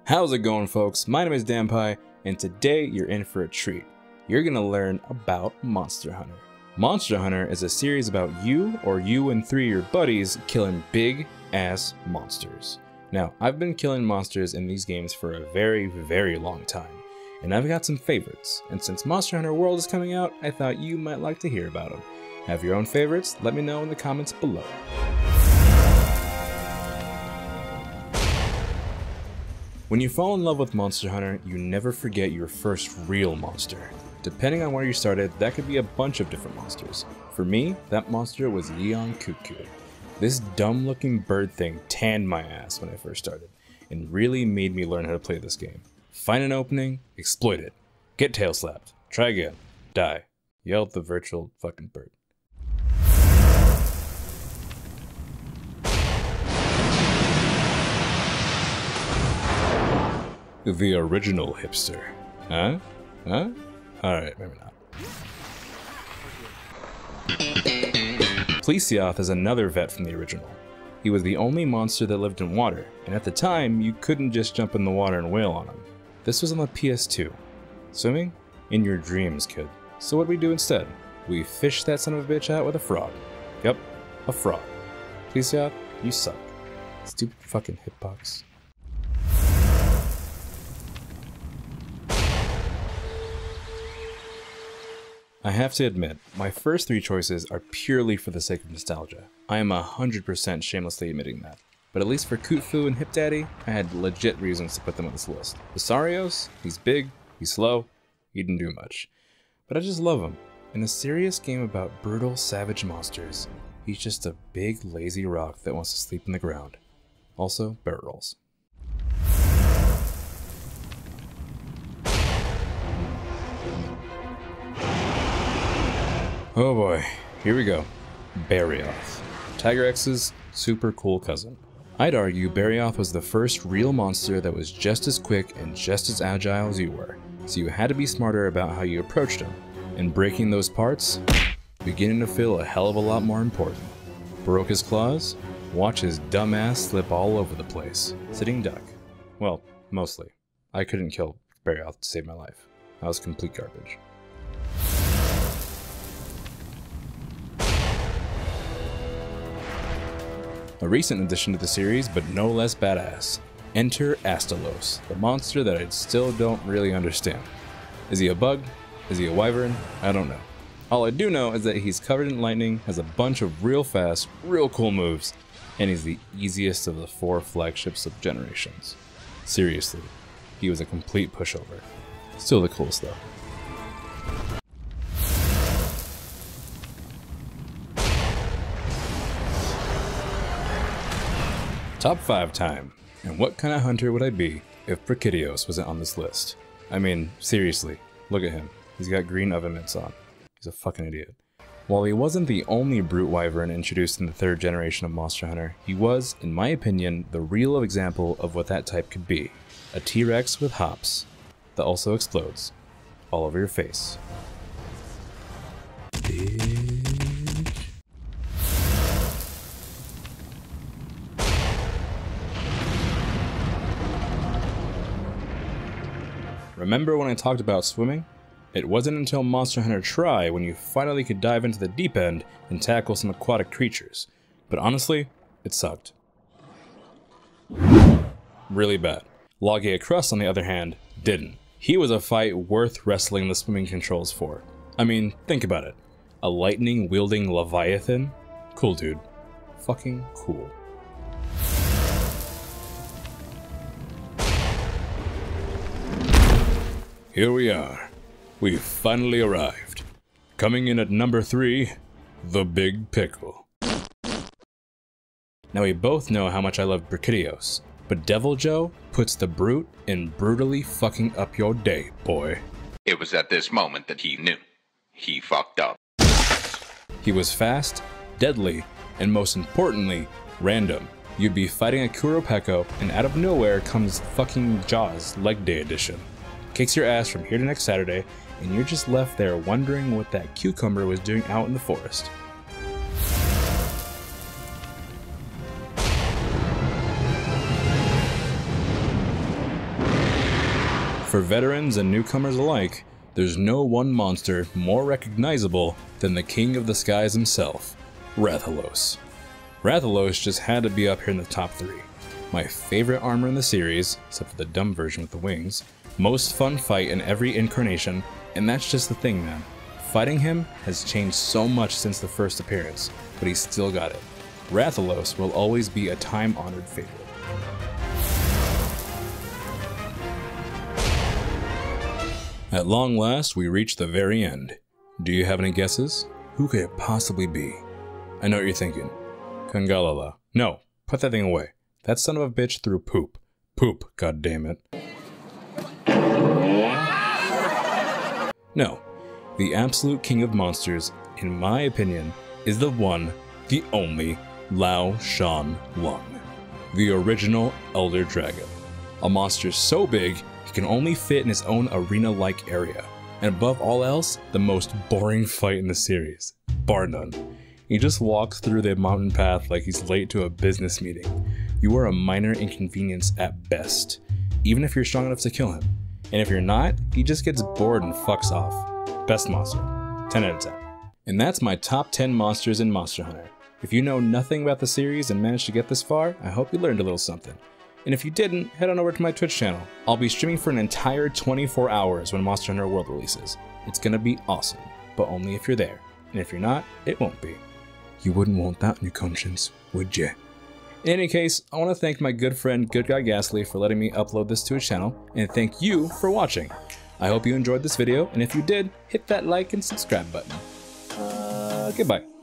How's it going, folks? My name is Danpai, and today you're in for a treat. You're gonna learn about Monster Hunter. Monster Hunter is a series about you and 3 of your buddies killing big ass monsters. Now, I've been killing monsters in these games for a very, very long time, and I've got some favorites. And since Monster Hunter World is coming out, I thought you might like to hear about them. Have your own favorites? Let me know in the comments below. When you fall in love with Monster Hunter, you never forget your first real monster. Depending on where you started, that could be a bunch of different monsters. For me, that monster was Yeon Cuckoo. This dumb looking bird thing tanned my ass when I first started, and really made me learn how to play this game. Find an opening, exploit it. Get tail slapped, try again, die. Yelled the virtual fucking bird. The original hipster. Huh? Alright, maybe not. Plesioth is another vet from the original. He was the only monster that lived in water, and at the time, you couldn't just jump in the water and wail on him. This was on the PS2. Swimming? In your dreams, kid. So what do we do instead? We fish that son of a bitch out with a frog. Yep, a frog. Plesioth, you suck. Stupid fucking hitbox. I have to admit, my first 3 choices are purely for the sake of nostalgia. I am 100% shamelessly admitting that. But at least for Khufu and Hip Daddy, I had legit reasons to put them on this list. Besarios, he's big, he's slow, he didn't do much. But I just love him. In a serious game about brutal, savage monsters, he's just a big, lazy rock that wants to sleep in the ground. Also, barrel rolls. Oh boy, here we go. Barioth. Tiger X's super cool cousin. I'd argue Barioth was the first real monster that was just as quick and just as agile as you were, so you had to be smarter about how you approached him. And breaking those parts, beginning to feel a hell of a lot more important. Broke his claws? Watch his dumb ass slip all over the place. Sitting duck. Well, mostly. I couldn't kill Barioth to save my life. I was complete garbage. A recent addition to the series, but no less badass. Enter Astalos, the monster that I still don't really understand. Is he a bug? Is he a wyvern? I don't know. All I do know is that he's covered in lightning, has a bunch of real fast, real cool moves, and he's the easiest of the 4 flagships of generations. Seriously, he was a complete pushover. Still the coolest though. Top 5 time, and what kind of hunter would I be if Brachydios wasn't on this list? I mean, seriously, look at him. He's got green oven mitts on. He's a fucking idiot. While he wasn't the only brute wyvern introduced in the 3rd generation of Monster Hunter, he was, in my opinion, the real example of what that type could be. A T-Rex with hops, that also explodes, all over your face. Remember when I talked about swimming? It wasn't until Monster Hunter Tri when you finally could dive into the deep end and tackle some aquatic creatures. But honestly, it sucked. Really bad. Logia Crust, on the other hand, didn't. He was a fight worth wrestling the swimming controls for. I mean, think about it. A lightning-wielding Leviathan? Cool, dude. Fucking cool. Here we are. We've finally arrived. Coming in at number 3, the Big Pickle. Now we both know how much I love Brachydios, but Devil Joe puts the brute in brutally fucking up your day, boy. It was at this moment that he knew. He fucked up. He was fast, deadly, and most importantly, random. You'd be fighting a Kuropeko, and out of nowhere comes fucking Jaws Leg Day edition. Kicks your ass from here to next Saturday, and you're just left there wondering what that cucumber was doing out in the forest. For veterans and newcomers alike, there's no one monster more recognizable than the King of the Skies himself, Rathalos. Rathalos just had to be up here in the top 3. My favorite armor in the series, except for the dumb version with the wings, most fun fight in every incarnation, and that's just the thing, man. Fighting him has changed so much since the first appearance, but he's still got it. Rathalos will always be a time-honored favorite. At long last, we reach the very end. Do you have any guesses? Who could it possibly be? I know what you're thinking. Kungalala. No, put that thing away. That son of a bitch threw poop. Poop, goddammit. No, the absolute king of monsters, in my opinion, is the one, the only, Lao Shan Lung. The original Elder Dragon. A monster so big, he can only fit in his own arena-like area. And above all else, the most boring fight in the series. Bar none. He just walks through the mountain path like he's late to a business meeting. You are a minor inconvenience at best, even if you're strong enough to kill him. And if you're not, he just gets bored and fucks off. Best monster. 10 out of 10. And that's my top 10 monsters in Monster Hunter. If you know nothing about the series and managed to get this far, I hope you learned a little something. And if you didn't, head on over to my Twitch channel. I'll be streaming for an entire 24 hours when Monster Hunter World releases. It's gonna be awesome, but only if you're there. And if you're not, it won't be. You wouldn't want that on your conscience, would ya? In any case, I want to thank my good friend Good Guy Ghastly for letting me upload this to his channel, and thank you for watching. I hope you enjoyed this video, and if you did, hit that like and subscribe button. Goodbye.